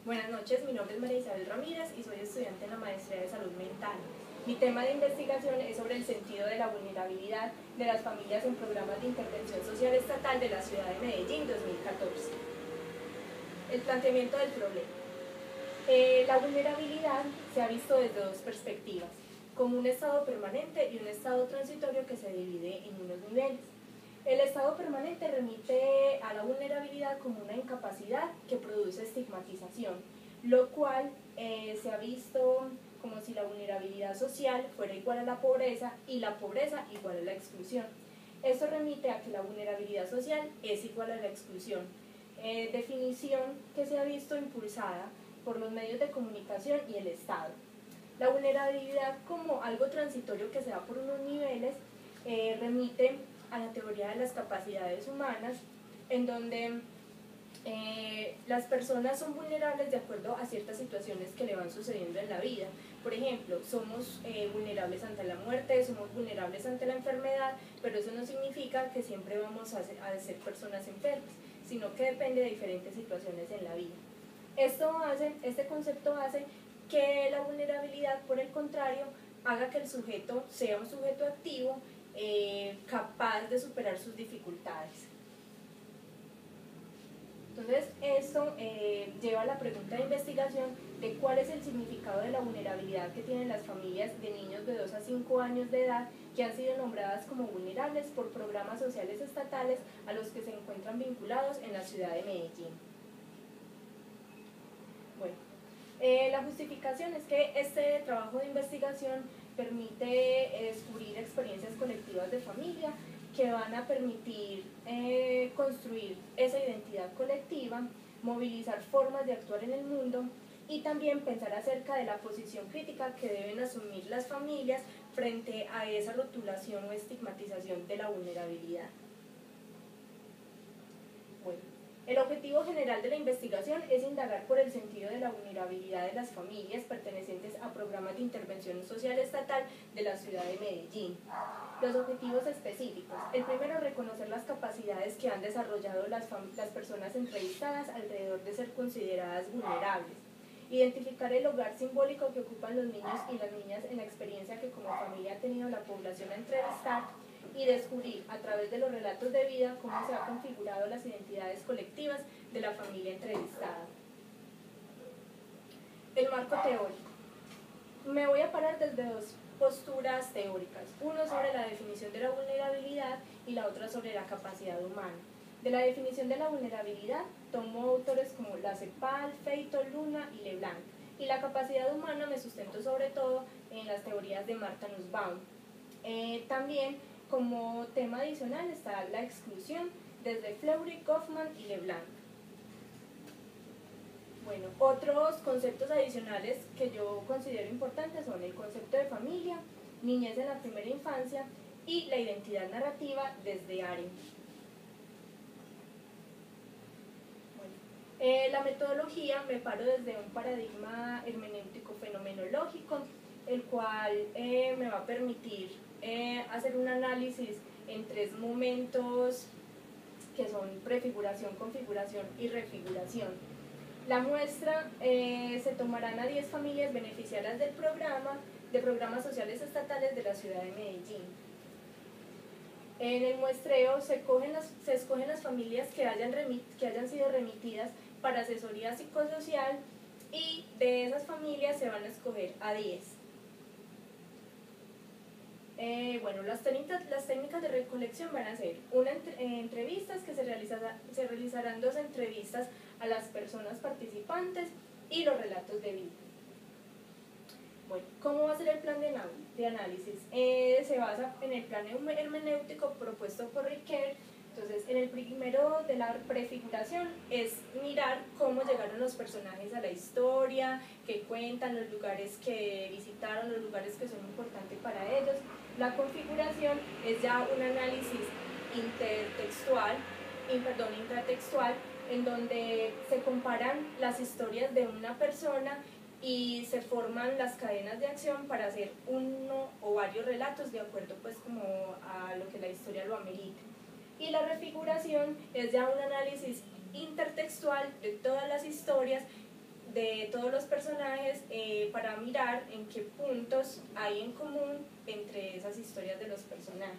Buenas noches, mi nombre es María Isabel Ramírez y soy estudiante en la Maestría de Salud Mental. Mi tema de investigación es sobre el sentido de la vulnerabilidad de las familias en programas de intervención social estatal de la ciudad de Medellín 2014. El planteamiento del problema. La vulnerabilidad se ha visto desde dos perspectivas, como un estado permanente y un estado transitorio que se divide en unos niveles. El estado permanente remite a la vulnerabilidad como una incapacidad que produce estigmatización, lo cual se ha visto como si la vulnerabilidad social fuera igual a la pobreza y la pobreza igual a la exclusión. Esto remite a que la vulnerabilidad social es igual a la exclusión, definición que se ha visto impulsada por los medios de comunicación y el Estado. La vulnerabilidad como algo transitorio que se da por unos niveles remite a la teoría de las capacidades humanas, en donde las personas son vulnerables de acuerdo a ciertas situaciones que le van sucediendo en la vida. Por ejemplo, somos vulnerables ante la muerte, somos vulnerables ante la enfermedad, pero eso no significa que siempre vamos a ser personas enfermas, sino que depende de diferentes situaciones en la vida. Este concepto hace que la vulnerabilidad, por el contrario, haga que el sujeto sea un sujeto activo, capaz de superar sus dificultades. Entonces, esto lleva a la pregunta de investigación de cuál es el significado de la vulnerabilidad que tienen las familias de niños de 2 a 5 años de edad que han sido nombradas como vulnerables por programas sociales estatales a los que se encuentran vinculados en la ciudad de Medellín. Bueno, la justificación es que este trabajo de investigación permite descubrir experiencias colectivas de familia que van a permitir construir esa identidad colectiva, movilizar formas de actuar en el mundo y también pensar acerca de la posición crítica que deben asumir las familias frente a esa rotulación o estigmatización de la vulnerabilidad. Bueno, el objetivo general de la investigación es indagar por el sentido de la vulnerabilidad de las familias pertenecientes a programas de intervención social estatal de la ciudad de Medellín. Los objetivos específicos. El primero, reconocer las capacidades que han desarrollado las personas entrevistadas alrededor de ser consideradas vulnerables. Identificar el lugar simbólico que ocupan los niños y las niñas en la experiencia que como familia ha tenido la población a entrevistar y descubrir a través de los relatos de vida cómo se han configurado las identidades colectivas de la familia entrevistada. El marco teórico. Me voy a parar desde dos posturas teóricas, uno sobre la definición de la vulnerabilidad y la otra sobre la capacidad humana. De la definición de la vulnerabilidad tomo autores como Lacepal, Feito, Luna y Leblanc, y la capacidad humana me sustento sobre todo en las teorías de Martha Nussbaum. También como tema adicional está la exclusión desde Fleury, Kaufman y Leblanc. Bueno, otros conceptos adicionales que yo considero importantes son el concepto de familia, niñez en la primera infancia y la identidad narrativa desde Arendt. Bueno, la metodología me paro desde un paradigma hermenéutico fenomenológico, el cual me va a permitir hacer un análisis en 3 momentos que son prefiguración, configuración y refiguración. La muestra se tomarán a 10 familias beneficiarias de programas sociales estatales de la ciudad de Medellín. En el muestreo se escogen las familias que hayan sido remitidas para asesoría psicosocial y de esas familias se van a escoger a 10. Bueno, las técnicas de recolección van a ser entrevistas que se realizarán 2 entrevistas a las personas participantes y los relatos de vida. Bueno, ¿cómo va a ser el plan de análisis? Se basa en el plan hermenéutico propuesto por Riquet. Entonces, en el primero de la prefiguración es mirar cómo llegaron los personajes a la historia, qué cuentan, los lugares que visitaron, los lugares que son importantes para ellos. La configuración es ya un análisis intratextual, en donde se comparan las historias de una persona y se forman las cadenas de acción para hacer uno o varios relatos de acuerdo pues como a lo que la historia lo amerite. Y la refiguración es ya un análisis intertextual de todas las historias de todos los personajes para mirar en qué puntos hay en común entre esas historias de los personajes.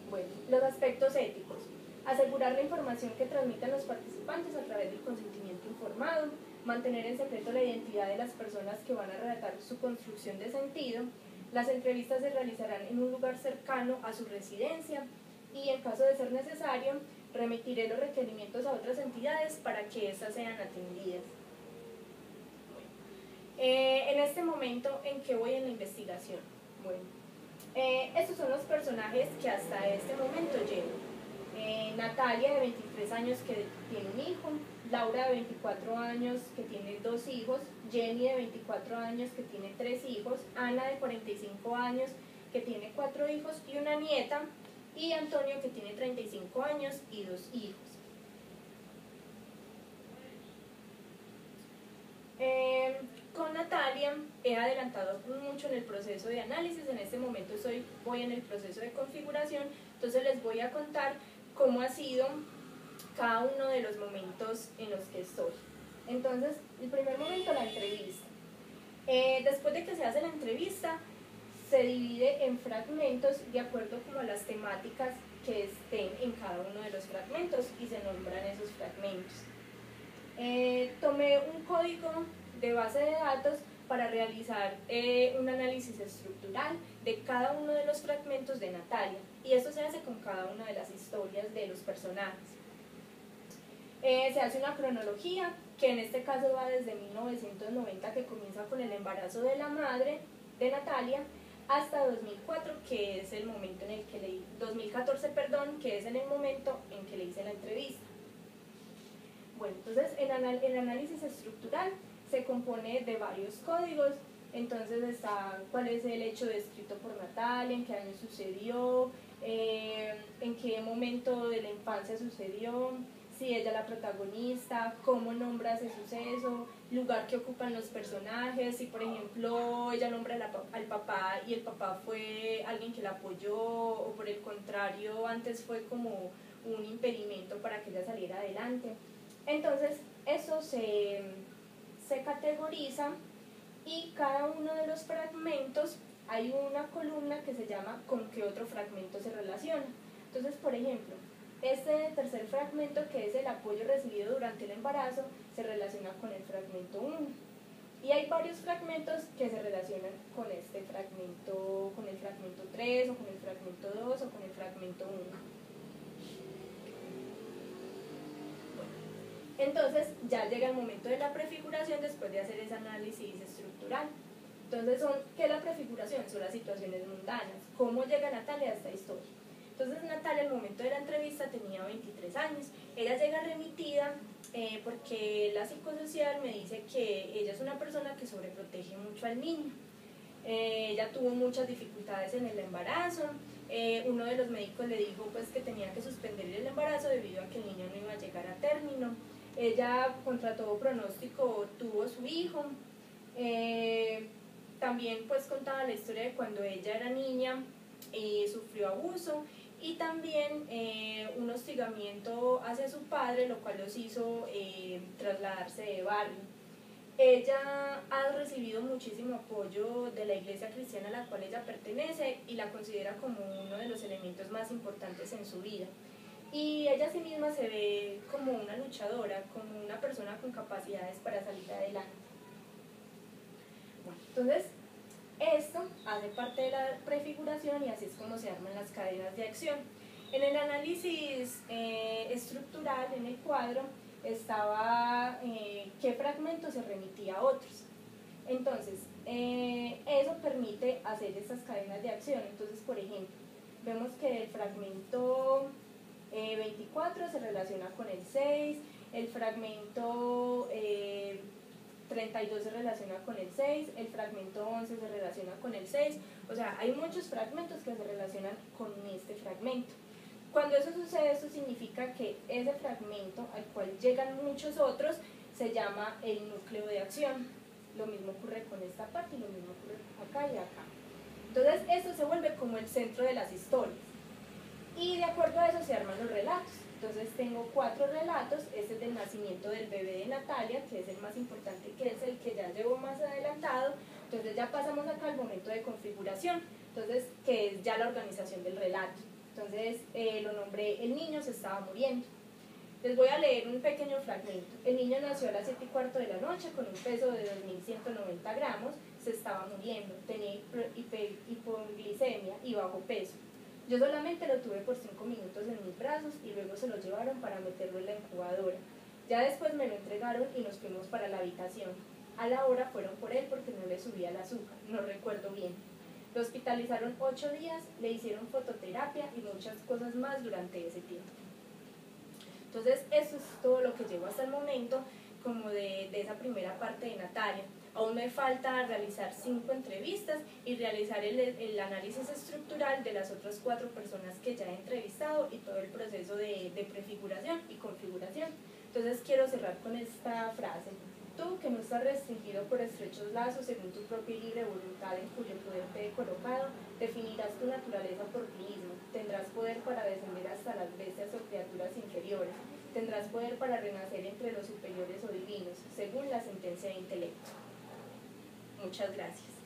Bueno, los aspectos éticos. Asegurar la información que transmiten los participantes a través del consentimiento informado, mantener en secreto la identidad de las personas que van a relatar su construcción de sentido. Las entrevistas se realizarán en un lugar cercano a su residencia y, en caso de ser necesario, remitiré los requerimientos a otras entidades para que éstas sean atendidas. En este momento, ¿en qué voy en la investigación? Bueno, estos son los personajes que hasta este momento llevo. Natalia, de 23 años, que tiene un hijo; Laura, de 24 años, que tiene 2 hijos; Jenny, de 24 años, que tiene 3 hijos; Ana, de 45 años, que tiene 4 hijos y una nieta; y Antonio, que tiene 35 años y 2 hijos. Con Natalia he adelantado mucho en el proceso de análisis. En este momento voy en el proceso de configuración, entonces les voy a contar cómo ha sido cada uno de los momentos en los que estoy. Entonces, el primer momento, la entrevista. Después de que se hace la entrevista, se divide en fragmentos de acuerdo como a las temáticas que estén en cada uno de los fragmentos y se nombran esos fragmentos. Tomé un código de base de datos para realizar un análisis estructural de cada uno de los fragmentos de Natalia, y esto se hace con cada una de las historias de los personajes. Se hace una cronología que en este caso va desde 1990, que comienza con el embarazo de la madre de Natalia, hasta 2004, que es el momento en el que 2014, perdón, que es en el momento en que le hice la entrevista. Bueno, entonces el análisis estructural se compone de varios códigos. Entonces está cuál es el hecho descrito por Natalia, en qué año sucedió, en qué momento de la infancia sucedió, si ella es la protagonista, cómo nombra ese suceso, lugar que ocupan los personajes, si por ejemplo ella nombra al papá y el papá fue alguien que la apoyó, o por el contrario antes fue como un impedimento para que ella saliera adelante. Entonces eso se categoriza, y cada uno de los fragmentos hay una columna que se llama con qué otro fragmento se relaciona. Entonces, por ejemplo, este tercer fragmento, que es el apoyo recibido durante el embarazo, se relaciona con el fragmento 1. Y hay varios fragmentos que se relacionan con este fragmento, con el fragmento 3, o con el fragmento 2, o con el fragmento 1. Entonces ya llega el momento de la prefiguración después de hacer ese análisis estructural. Entonces, ¿qué es la prefiguración? Son las situaciones mundanas. ¿Cómo llega Natalia a esta historia? Entonces Natalia, al momento de la entrevista, tenía 23 años. Ella llega remitida porque la psicosocial me dice que ella es una persona que sobreprotege mucho al niño. Ella tuvo muchas dificultades en el embarazo. Uno de los médicos le dijo pues que tenía que suspender el embarazo debido a que el niño no iba a llegar a término. Ella, contra todo pronóstico, tuvo su hijo. También pues contaba la historia de cuando ella era niña sufrió abuso, y también un hostigamiento hacia su padre, lo cual los hizo trasladarse de barrio. Ella ha recibido muchísimo apoyo de la iglesia cristiana a la cual ella pertenece, y la considera como uno de los elementos más importantes en su vida. Y ella a sí misma se ve como una luchadora, como una persona con capacidades para salir adelante. Bueno, entonces, esto hace parte de la prefiguración, y así es como se arman las cadenas de acción. En el análisis estructural, en el cuadro, estaba qué fragmento se remitía a otros. Entonces, eso permite hacer estas cadenas de acción. Entonces, por ejemplo, vemos que el fragmento 24 se relaciona con el 6, el fragmento 32 se relaciona con el 6, el fragmento 11 se relaciona con el 6, o sea, hay muchos fragmentos que se relacionan con este fragmento. Cuando eso sucede, eso significa que ese fragmento, al cual llegan muchos otros, se llama el núcleo de acción. Lo mismo ocurre con esta parte y lo mismo ocurre acá y acá. Entonces, esto se vuelve como el centro de las historias. Y de acuerdo a eso se arman los relatos. Entonces tengo 4 relatos, este es del nacimiento del bebé de Natalia, que es el más importante, que es el que ya llevo más adelantado. Entonces ya pasamos acá al momento de configuración, entonces que es ya la organización del relato. Entonces lo nombré El niño se estaba muriendo. Les voy a leer un pequeño fragmento. El niño nació a las 7:15 de la noche con un peso de 2.190 gramos, se estaba muriendo, tenía hipoglicemia y bajo peso. Yo solamente lo tuve por 5 minutos en mis brazos y luego se lo llevaron para meterlo en la incubadora. Ya después me lo entregaron y nos fuimos para la habitación. A la hora fueron por él porque no le subía el azúcar, no recuerdo bien. Lo hospitalizaron 8 días, le hicieron fototerapia y muchas cosas más durante ese tiempo. Entonces, eso es todo lo que llevo hasta el momento como de esa primera parte de Natalia. Aún me falta realizar 5 entrevistas y realizar el análisis estructural de las otras 4 personas que ya he entrevistado y todo el proceso de prefiguración y configuración. Entonces quiero cerrar con esta frase. Tú, que no estás restringido por estrechos lazos según tu propia y libre voluntad en cuyo poder te he colocado, definirás tu naturaleza por ti mismo, tendrás poder para descender hasta las bestias o criaturas inferiores, tendrás poder para renacer entre los superiores o divinos, según la sentencia de intelecto. Muchas gracias.